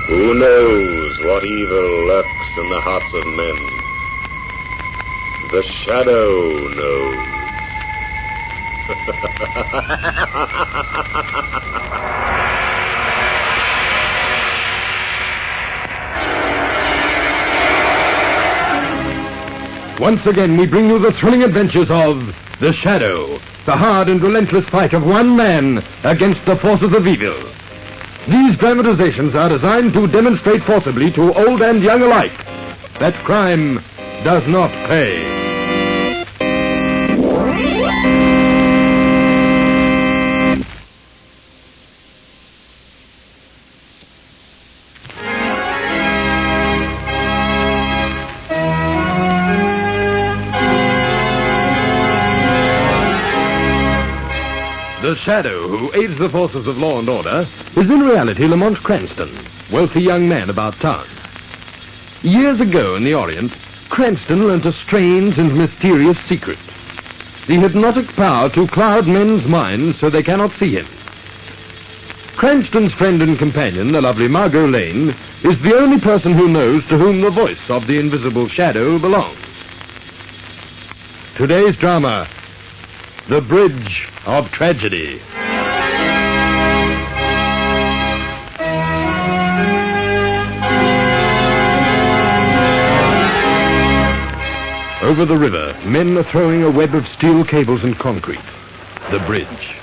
Who knows what evil lurks in the hearts of men? The Shadow knows. Once again, we bring you the thrilling adventures of The Shadow, the hard and relentless fight of one man against the forces of evil. These dramatizations are designed to demonstrate forcibly to old and young alike that crime does not pay. The Shadow, who aids the forces of law and order, is in reality Lamont Cranston, wealthy young man about town. Years ago in the Orient, Cranston learnt a strange and mysterious secret. The hypnotic power to cloud men's minds so they cannot see him. Cranston's friend and companion, the lovely Margot Lane, is the only person who knows to whom the voice of the invisible Shadow belongs. Today's drama, The Bridge of Tragedy. Over the river, men are throwing a web of steel cables and concrete. The bridge.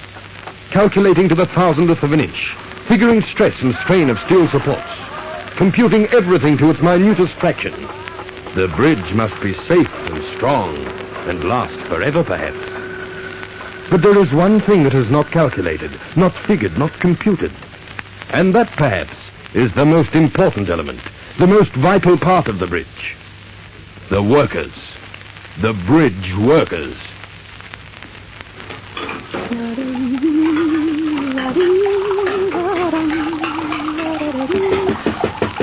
Calculating to the thousandth of an inch, figuring stress and strain of steel supports, computing everything to its minutest fraction. The bridge must be safe and strong and last forever, perhaps. But there is one thing that is not calculated, not figured, not computed. And that, perhaps, is the most important element, the most vital part of the bridge. The workers. The bridge workers.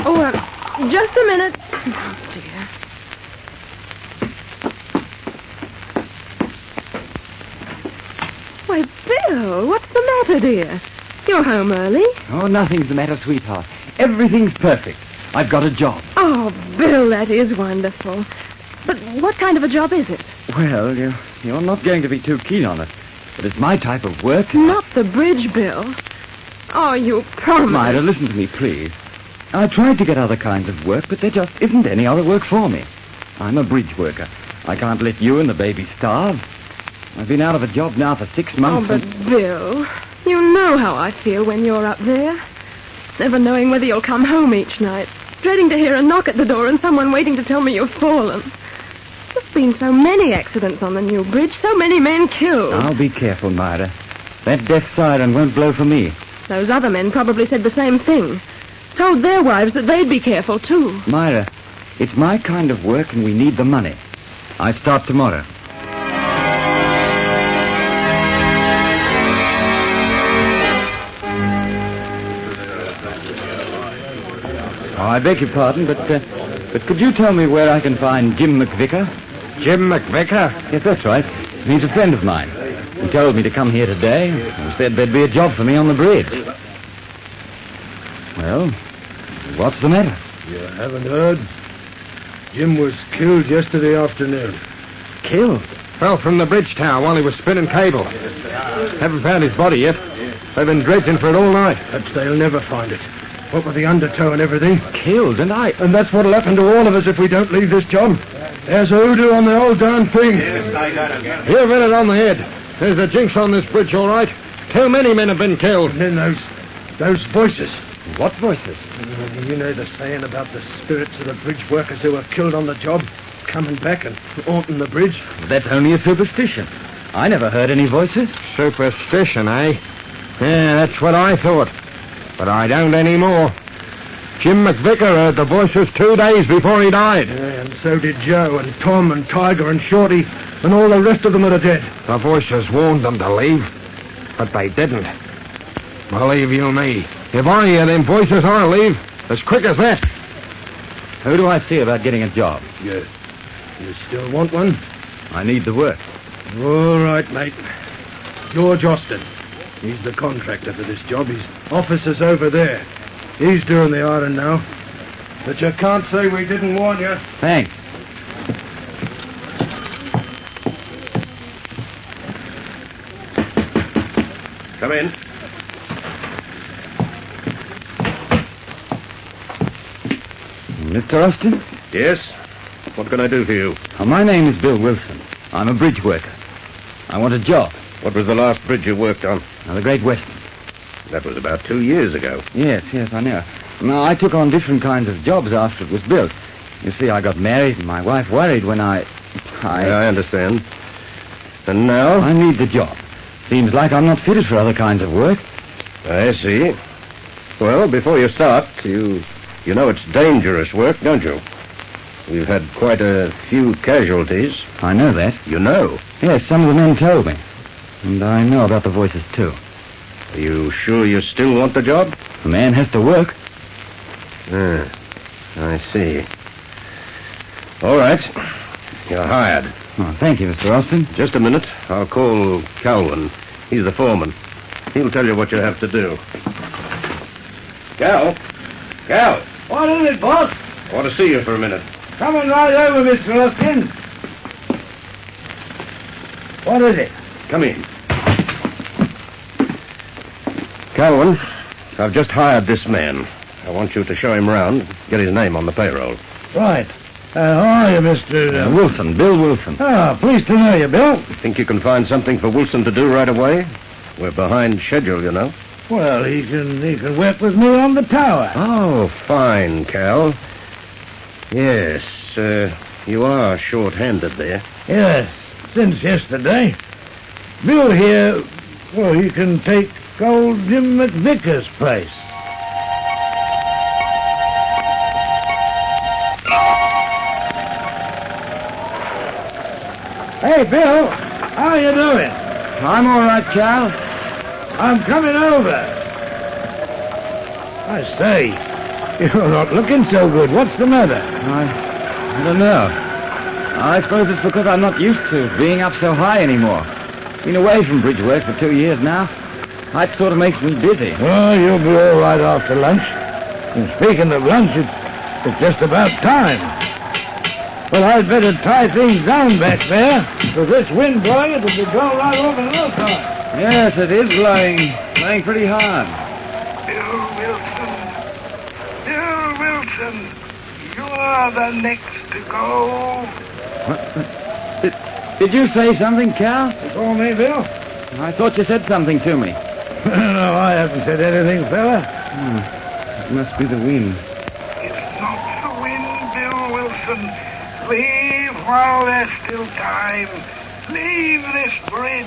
Oh, just a minute. Oh, dear. Why, Bill, what's the matter, dear? You're home early. Oh, nothing's the matter, sweetheart. Everything's perfect. I've got a job. Oh, Bill, that is wonderful. But what kind of a job is it? Well, you're not going to be too keen on it. But it's my type of work. Not the bridge, Bill. Oh, you promised. Myra, listen to me, please. I tried to get other kinds of work, but there just isn't any other work for me. I'm a bridge worker. I can't let you and the baby starve. I've been out of a job now for 6 months. Oh, but Bill, you know how I feel when you're up there. Never knowing whether you'll come home each night. Dreading to hear a knock at the door and someone waiting to tell me you've fallen. There's been so many accidents on the new bridge, so many men killed. I'll be careful, Myra. That death siren won't blow for me. Those other men probably said the same thing. Told their wives that they'd be careful, too. Myra, it's my kind of work and we need the money. I start tomorrow. Oh, I beg your pardon, but could you tell me where I can find Jim McVicker? Jim McVicker? Yes, that's right. He's a friend of mine. He told me to come here today and said there'd be a job for me on the bridge. Well, what's the matter? You haven't heard? Jim was killed yesterday afternoon. Killed? Fell from the bridge tower while he was spinning cable. Haven't found his body yet. They've been dredging for it all night. Perhaps they'll never find it. What with the undertow and everything. Killed, and that's what'll happen to all of us if we don't leave this job. There's hoodoo on the whole darn thing. You've hit it on the head. There's a jinx on this bridge, all right. Too many men have been killed. And then those voices. What voices? You know the saying about the spirits of the bridge workers who were killed on the job, coming back and haunting the bridge? That's only a superstition. I never heard any voices. Superstition, eh? Yeah, that's what I thought. But I don't anymore. Jim McVicker heard the voices 2 days before he died. Yeah, and so did Joe and Tom and Tiger and Shorty and all the rest of them that are dead. The voices warned them to leave, but they didn't. Believe you me, if I hear them voices, I'll leave as quick as that. Who do I see about getting a job? You still want one? I need the work. All right, mate. George Austin. He's the contractor for this job. His officer's over there. He's doing the iron now. But you can't say we didn't warn you. Thanks. Come in. Mr. Austin? Yes? What can I do for you? My name is Bill Wilson. I'm a bridge worker. I want a job. What was the last bridge you worked on? The Great Western. That was about 2 years ago. Yes, I know. Now, I took on different kinds of jobs after it was built. You see, I got married, and my wife worried when I understand. And now? I need the job. Seems like I'm not fitted for other kinds of work. I see. Well, before you start, you know it's dangerous work, don't you? We've had quite a few casualties. I know that. You know? Yes, some of the men told me. And I know about the voices, too. Are you sure you still want the job? A man has to work. I see. All right. You're hired. Oh, thank you, Mr. Austin. Just a minute. I'll call Calvin. He's the foreman. He'll tell you what you have to do. Cal? What is it, boss? I want to see you for a minute. Coming right over, Mr. Austin. What is it? Come in. Calvin, I've just hired this man. I want you to show him round, get his name on the payroll. Right. How are you, Mr. Wilson, Bill Wilson. Pleased to know you, Bill. Think you can find something for Wilson to do right away? We're behind schedule, you know. Well, he can work with me on the tower. Oh, fine, Cal. Yes, you are short-handed there. Yes, since yesterday. Bill here, well, he can take old Jim McVicker's place. Hey, Bill, how you doing? I'm all right, Cal. I'm coming over. I say, you're not looking so good. What's the matter? I don't know. I suppose it's because I'm not used to being up so high anymore. Been away from bridge work for 2 years now. That sort of makes me busy. Well, you'll be all right after lunch. And speaking of lunch, it's just about time. Well, I'd better tie things down back there. With this wind blowing, it'll be going right over no time. Yes, it is blowing pretty hard. Bill Wilson, you're the next to go. Did you say something, Cal? You call me, Bill? I thought you said something to me. No, I haven't said anything, fella. It must be the wind. It's not the wind, Bill Wilson. Leave while there's still time. Leave this bridge.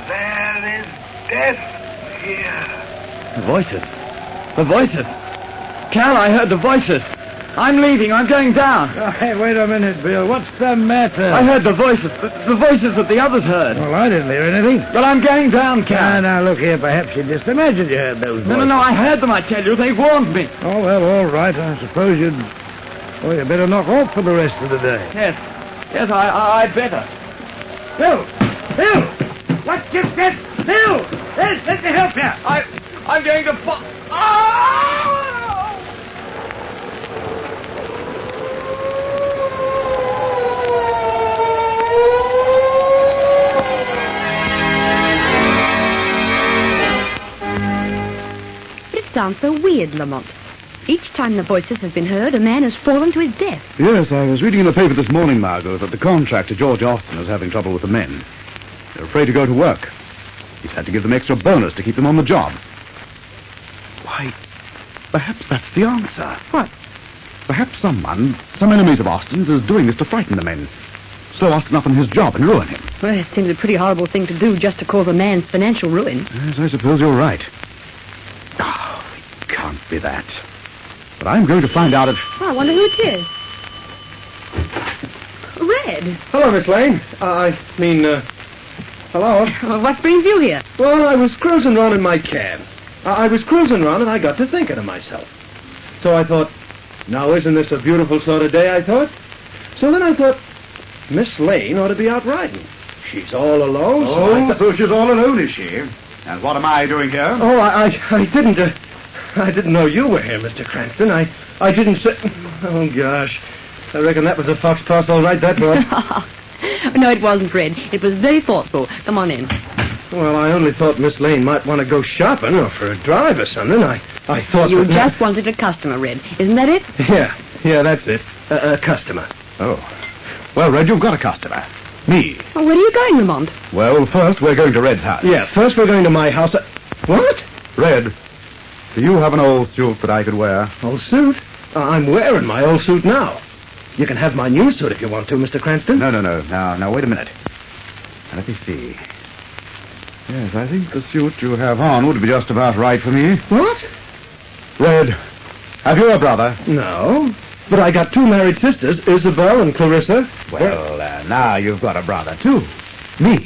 There is death here. The voices. The voices. Cal, I heard the voices. I'm leaving. I'm going down. Hey, wait a minute, Bill. What's the matter? I heard the voices. The voices that the others heard. Well, I didn't hear anything. Well, I'm going down, Cal. Now, look here. Perhaps you just imagined you heard those voices. No, I heard them, I tell you. They warned me. Oh, well, all right. I suppose you'd better knock off for the rest of the day. Yes, I'd better. Bill! What's just that? Bill! Let me help you. I'm going to fall. Oh! It sounds so weird, Lamont. Each time the voices have been heard, a man has fallen to his death. Yes, I was reading in the paper this morning, Margot, that the contractor, George Austin, is having trouble with the men. They're afraid to go to work. He's had to give them extra bonus to keep them on the job. Why, perhaps that's the answer. What? Perhaps some enemies of Austin's, is doing this to frighten the men. Slow Austin up on his job and ruin him. Well, it seems a pretty horrible thing to do just to cause a man's financial ruin. Yes, I suppose you're right. Oh, it can't be that. But I'm going to find out if... Oh, I wonder who it is. Red. Hello, Miss Lane. Hello? Well, what brings you here? Well, I was cruising around in my cab. I was cruising around and I got to thinking to myself. So I thought, now isn't this a beautiful sort of day, I thought? So then I thought, Miss Lane ought to be out riding. She's all alone, So she's all alone, is she? And what am I doing here? Oh, I didn't know you were here, Mr. Cranston. I didn't say... Oh, gosh. I reckon that was a fox pass, all right, that was. No, it wasn't, Red. It was very thoughtful. Come on in. Well, I only thought Miss Lane might want to go shopping or for a drive or something. I thought... You just wanted a customer, Red. Isn't that it? Yeah, that's it. A customer. Oh. Well, Red, you've got a customer. Me. Well, where are you going, Lamont? Well, first we're going to Red's house. Yeah, first we're going to my house. What? Red, do you have an old suit that I could wear? Old suit? I'm wearing my old suit now. You can have my new suit if you want to, Mr. Cranston. No. Now, wait a minute. Let me see. Yes, I think the suit you have on would be just about right for me. What? Red, have you a brother? No. But I got two married sisters, Isabel and Clarissa. Well, now you've got a brother, too. Me.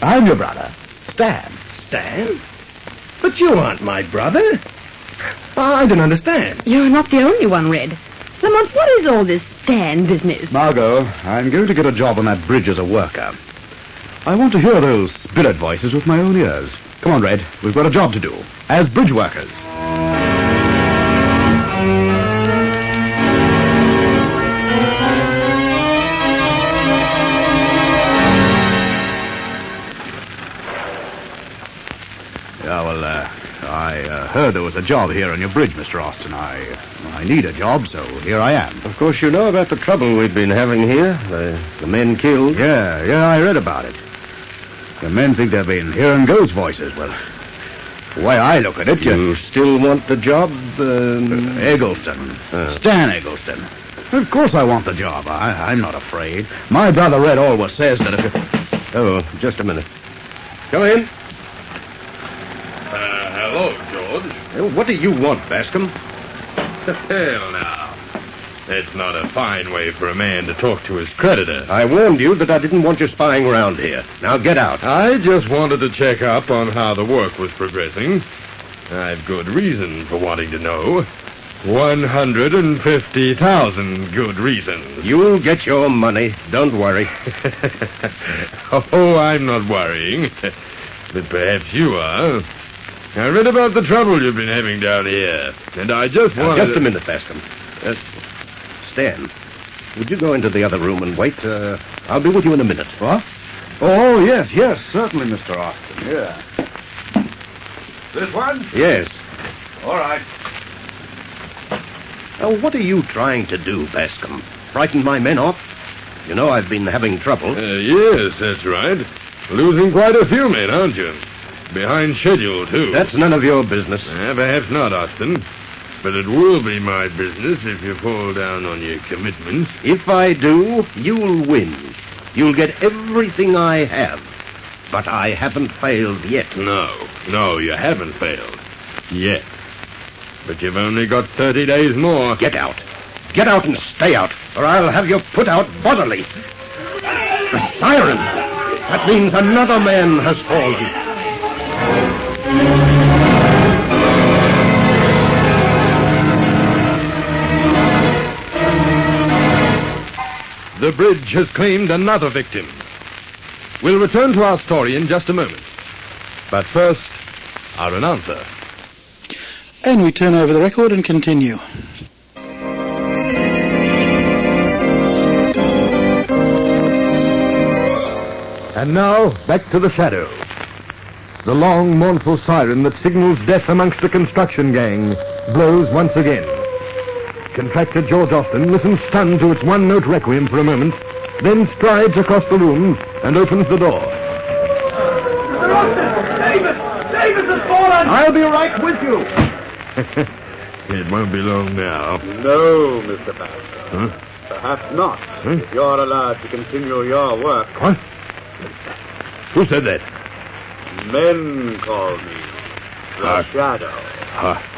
I'm your brother. Stan. Stan? But you aren't my brother. I don't understand. You're not the only one, Red. Lamont, what is all this Stan business? Margot, I'm going to get a job on that bridge as a worker. I want to hear those spirit voices with my own ears. Come on, Red. We've got a job to do. As bridge workers. I heard there was a job here on your bridge, Mr. Austin. I need a job, so here I am. Of course, you know about the trouble we've been having here. The men killed. Yeah, I read about it. The men think they've been hearing ghost voices. Well, the way I look at it, you still want the job? Eggleston. Stan Eggleston. Of course I want the job. I'm not afraid. My brother Red always says that if you... Oh, just a minute. Come in. Hello, George. What do you want, Bascom? Hell, now. It's not a fine way for a man to talk to his creditor. I warned you that I didn't want you spying around here. Now get out. I just wanted to check up on how the work was progressing. I've good reason for wanting to know. 150,000 good reasons. You'll get your money. Don't worry. Oh, I'm not worrying. But perhaps you are. I read about the trouble you've been having down here, and I just wanted... Just a minute, Bascom. Stan, would you go into the other room and wait? I'll be with you in a minute. What? Oh, yes, certainly, Mr. Austin. Yeah. This one? Yes. All right. What are you trying to do, Bascom? Frighten my men off? You know I've been having trouble. Yes, that's right. Losing quite a few men, aren't you? Behind schedule, too. That's none of your business. Perhaps not, Austin. But it will be my business if you fall down on your commitments. If I do, you'll win. You'll get everything I have. But I haven't failed yet. No, you haven't failed. Yet. But you've only got 30 days more. Get out. Get out and stay out, or I'll have you put out bodily. The siren! That means another man has fallen. The bridge has claimed another victim. We'll return to our story in just a moment. But first, our announcer. And we turn over the record and continue. And now, back to the shadow. The long, mournful siren that signals death amongst the construction gang blows once again. Contractor George Austin listens stunned to its one-note requiem for a moment, then strides across the room and opens the door. Mr. Austin! Davis has fallen! I'll be right with you. It won't be long now. No, Mr. Baxter. Perhaps not. If you're allowed to continue your work. What? Who said that? Men call me the Shadow.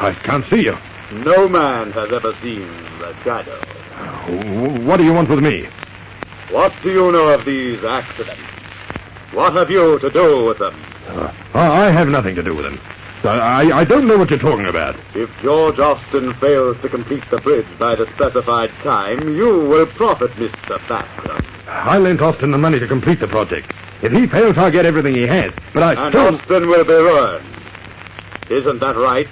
I can't see you. No man has ever seen the Shadow. What do you want with me? What do you know of these accidents? What have you to do with them? I have nothing to do with them. I don't know what you're talking about. If George Austin fails to complete the bridge by the specified time, you will profit, Mr. Bascom. I lent Austin the money to complete the project. If he fails, I'll get everything he has. But I And still... Austin will be ruined. Isn't that right?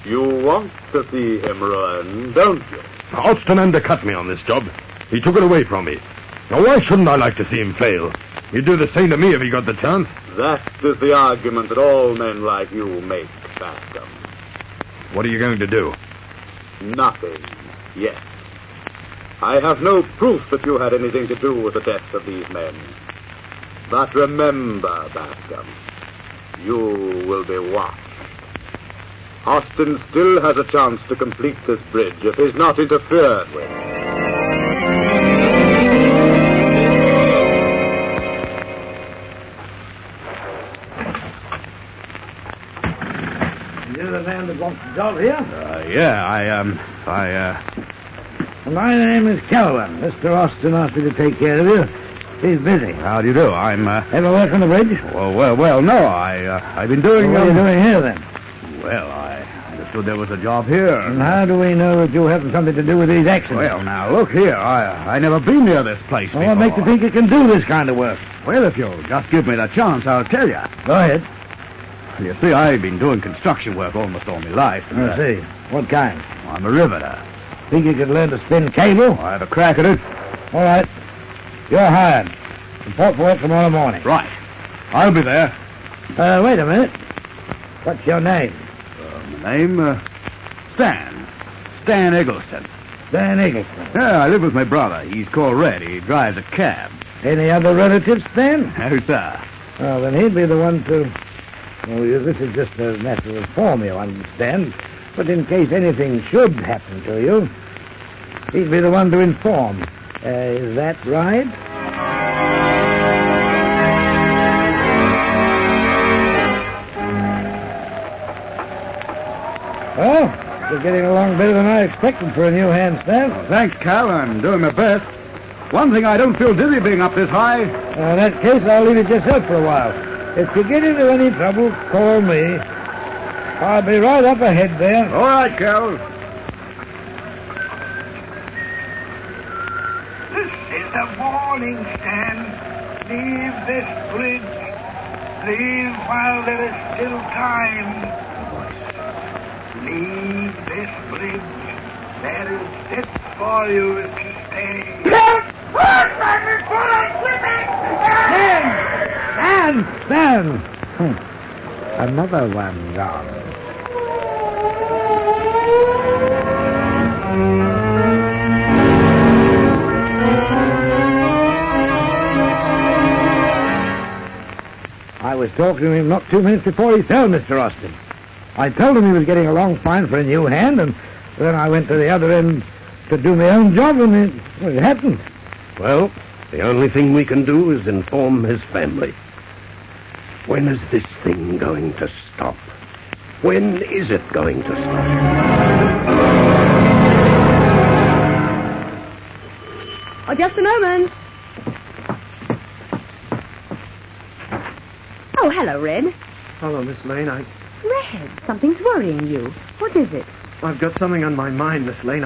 You want to see him ruined, don't you? Austin undercut me on this job. He took it away from me. Now, why shouldn't I like to see him fail? He'd do the same to me if he got the chance. That is the argument that all men like you make, Bascom. What are you going to do? Nothing yet. I have no proof that you had anything to do with the death of these men. But remember, Bascom, you will be watched. Austin still has a chance to complete this bridge if he's not interfered with. You're the man that wants the job here? My name is Calvin. Mr. Austin asked me to take care of you. He's busy. How do you do? I'm, Ever work on the bridge? Well, no, I've been doing... What are you doing here, then? Well, I understood there was a job here. And how do we know that you have something to do with these accidents? Well, now, look here. I never been near this place before. What makes you think you can do this kind of work? Well, if you'll just give me the chance, I'll tell you. Go ahead. You see, I've been doing construction work almost all my life. I see. What kind? I'm a riveter. Think you could learn to spin cable? I have a crack at it. All right. You're hired. Report for work tomorrow morning. Right. I'll be there. Wait a minute. What's your name? My name, Stan. Stan Eggleston. Stan Eggleston. Yeah, I live with my brother. He's called Red. He drives a cab. Any other relatives, Stan? No, sir. Well, then he'd be the one to... Well, this is just a matter of form, you understand. But in case anything should happen to you, he'd be the one to inform. Is that right? Well, you're getting along better than I expected for a new hand, Stan. Well, thanks, Cal. I'm doing my best. One thing, I don't feel dizzy being up this high. In that case, I'll leave it yourself for a while. If you get into any trouble, call me. I'll be right up ahead there. All right, Cal. This is a warning, Stan. Leave this bridge. Leave while there is still time. Leave this bridge. There is death for you if you stay. Stan! Another one gone. I was talking to him not 2 minutes before he fell, Mr. Austin. I told him he was getting along fine for a new hand, and then I went to the other end to do my own job, and it happened. Well, the only thing we can do is inform his family. When is this thing going to stop? When is it going to stop? Oh, just a moment. Oh, hello, Red. Hello, Miss Lane. Red, something's worrying you. What is it? I've got something on my mind, Miss Lane.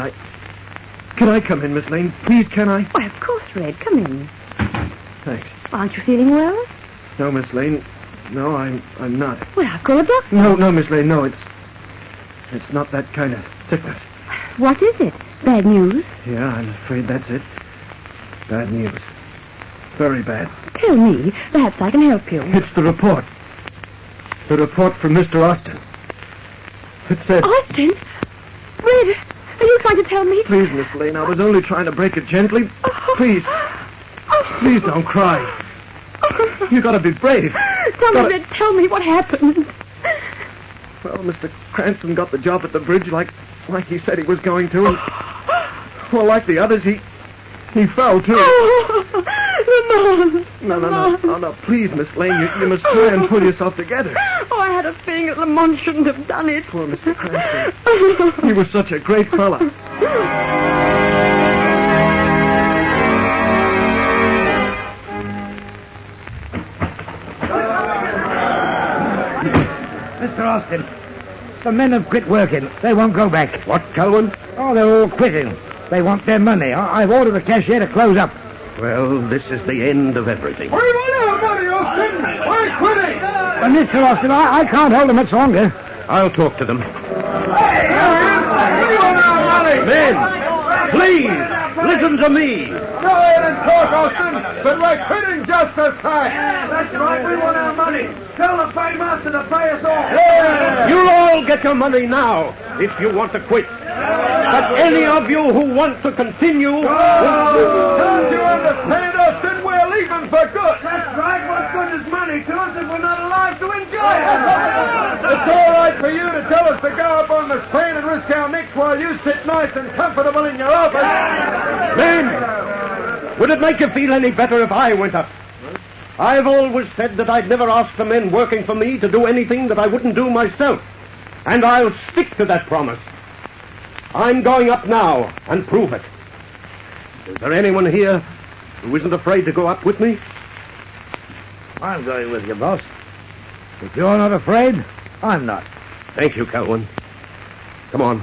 Can I come in, Miss Lane? Please, can I? Why, of course, Red. Come in. Thanks. Aren't you feeling well? No, Miss Lane. No, I'm not. Well, I'll call a doctor. No, Miss Lane. No, it's not that kind of sickness. What is it? Bad news? Yeah, I'm afraid that's it. Bad news. Very bad. Tell me. Perhaps I can help you. It's the report. The report from Mr. Austin. It said... Austin? Red, are you trying to tell me? Please, Miss Lane, I was only trying to break it gently. Please. Please don't cry. You gotta be brave. Tell me, Red, tell me what happened. Well, Mr. Cranston got the job at the bridge like he said he was going to. And, well, like the others, he fell, too. Lamont. No. Please, Miss Lane, you must try and pull yourself together. Oh, I had a feeling that Lamont shouldn't have done it. Poor Mr. Cranston. He was such a great fella. Mr. Austin, the men have quit working. They won't go back. What, Calvin? Oh, they're all quitting. They want their money. I've ordered the cashier to close up. Well, this is the end of everything. Hurry, We're quitting! Mr. Austin, I can't hold them much longer. I'll talk to them. Hey, we want our money! Men, please, listen to me. Go ahead and talk, Austin, but we're quitting just the same. That's right, we want our money. Tell the paymaster to pay us off. Yeah. You'll all get your money now if you want to quit. But any of you who want to continue... Don't you understand, Austin? We're leaving for good. That's right. What good is money to us if we're not alive to enjoy it? It's all right for you to tell us to go up on the train and risk our necks while you sit nice and comfortable in your office. Men, would it make you feel any better if I went up? I've always said that I'd never ask the men working for me to do anything that I wouldn't do myself. And I'll stick to that promise. I'm going up now and prove it. Is there anyone here who isn't afraid to go up with me? I'm going with you, boss. If you're not afraid, I'm not. Thank you, Calvin. Come on,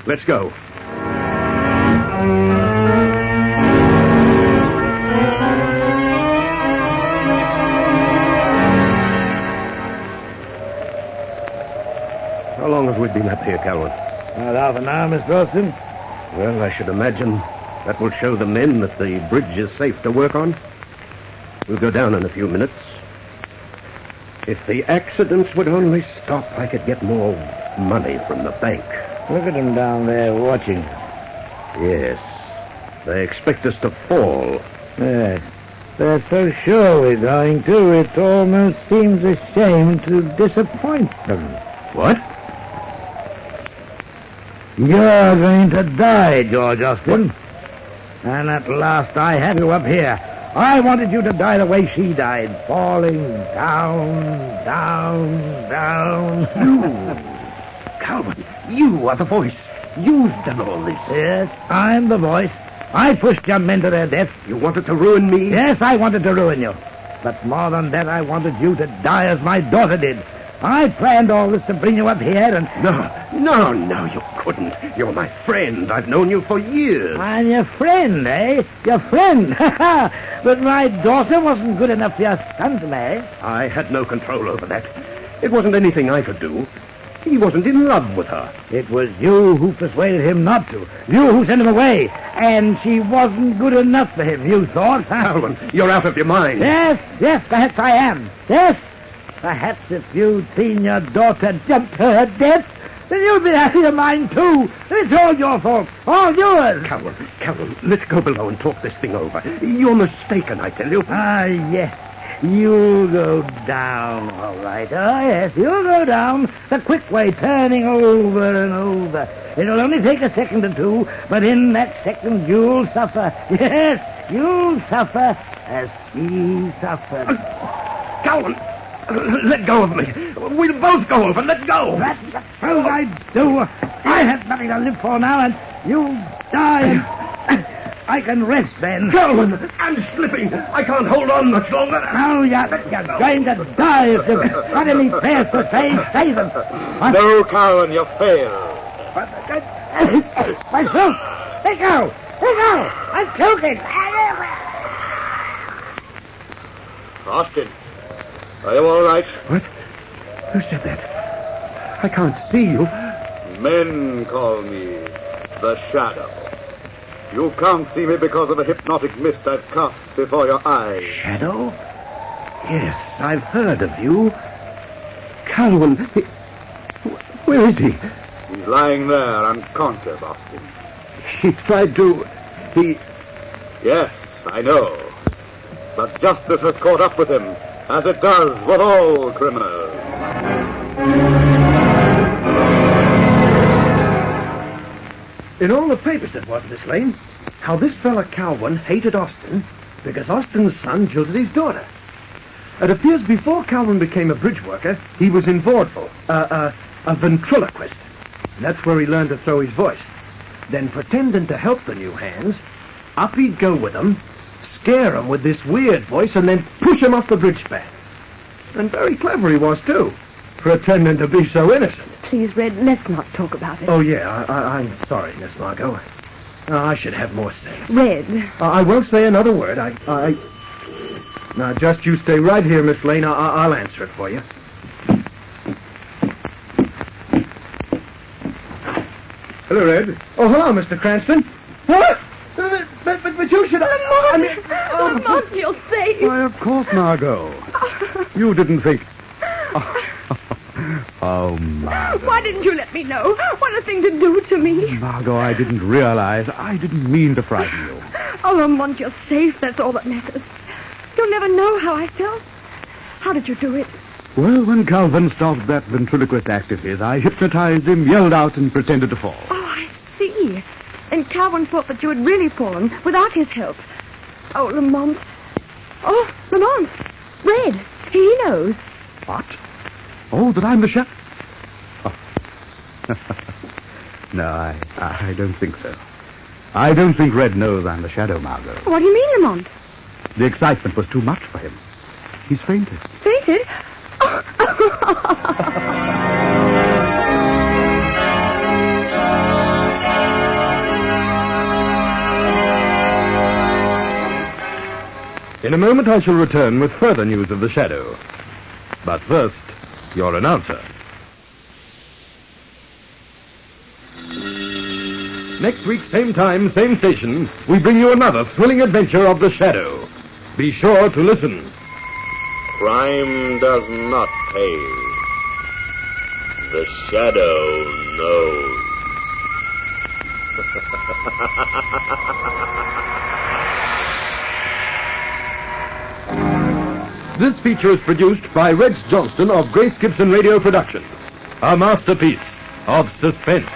let's go. How long have we been up here, Calvin? About half an hour, Mr. Austin. Well, I should imagine that will show the men that the bridge is safe to work on. We'll go down in a few minutes. If the accidents would only stop, I could get more money from the bank. Look at them down there watching. Yes. They expect us to fall. Yes. They're so sure we're going to, it almost seems a shame to disappoint them. What? You're going to die, George Austin. And at last I have you up here. I wanted you to die the way she died, falling down, down, down. Calvin, you are the voice. You've done all this. Yes, I'm the voice. I pushed your men to their death. You wanted to ruin me? Yes, I wanted to ruin you. But more than that, I wanted you to die as my daughter did. I planned all this to bring you up here and... No, you couldn't. You're my friend. I've known you for years. I'm your friend, eh? Your friend. But my daughter wasn't good enough for your son to marry. I had no control over that. It wasn't anything I could do. He wasn't in love with her. It was you who persuaded him not to. You who sent him away. And she wasn't good enough for him, you thought. Calvin, you're out of your mind. Yes, perhaps I am. Yes. Perhaps if you'd seen your daughter jump to her death, then you'd be out of your mind, too. It's all your fault. All yours. Calvin, let's go below and talk this thing over. You're mistaken, I tell you. Ah, yes. You'll go down, all right. Oh, yes, you'll go down the quick way, turning over and over. It'll only take a second or two, but in that second you'll suffer. Yes, you'll suffer as she suffered. Calvin! Let go of me. We'll both go over. Let go. That's the truth I do. I have nothing to live for now, and you'll die. I can rest then. Calvin, I'm slipping. I can't hold on much longer. No, you're going to die if you've got any prayers to say them. No, Calvin, you fail. My throat. Let go. I'm choking. Austin. Are you all right? What? Who said that? I can't see you. Men call me the Shadow. You can't see me because of the hypnotic mist I've cast before your eyes. Shadow? Yes, I've heard of you. Calvin, where is he? He's lying there unconscious, Austin. He tried to... Yes, I know. But justice has caught up with him, as it does with all criminals. In all the papers it was, Miss Lane, how this fella Calvin hated Austin because Austin's son jilted his daughter. It appears before Calvin became a bridge worker, he was in vaudeville, a ventriloquist. That's where he learned to throw his voice. Then, pretending to help the new hands, up he'd go with them, scare them with this weird voice, and then push them off the bridge span. And very clever he was, too, pretending to be so innocent. Please, Red, let's not talk about it. Oh, yeah, I'm sorry, Miss Margot. I should have more sense. Red. I won't say another word. Now, just you stay right here, Miss Lane. I'll answer it for you. Hello, Red. Oh, hello, Mr. Cranston. What? But you should... Lamont, you're safe. Why, of course, Margot. You didn't think... Oh, Margot. Why didn't you let me know? What a thing to do to me. Margot, I didn't realize. I didn't mean to frighten you. Oh, Lamont, you're safe. That's all that matters. You'll never know how I felt. How did you do it? Well, when Calvin stopped that ventriloquist act of his, I hypnotized him, yelled out, and pretended to fall. Oh, I see. And Calvin thought that you had really fallen without his help. Oh, Lamont. Oh, Lamont. Red. He knows. What? Oh, that I'm the chef? Oh. No, I don't think so. I don't think Red knows I'm the Shadow, Margot. What do you mean, Lamont? The excitement was too much for him. He's fainted. Fainted? In a moment I shall return with further news of the Shadow. But first, your announcer. Next week, same time, same station, we bring you another thrilling adventure of the Shadow. Be sure to listen. Crime does not pay. The Shadow knows. This feature is produced by Reg Johnston of Grace Gibson Radio Productions, a masterpiece of suspense.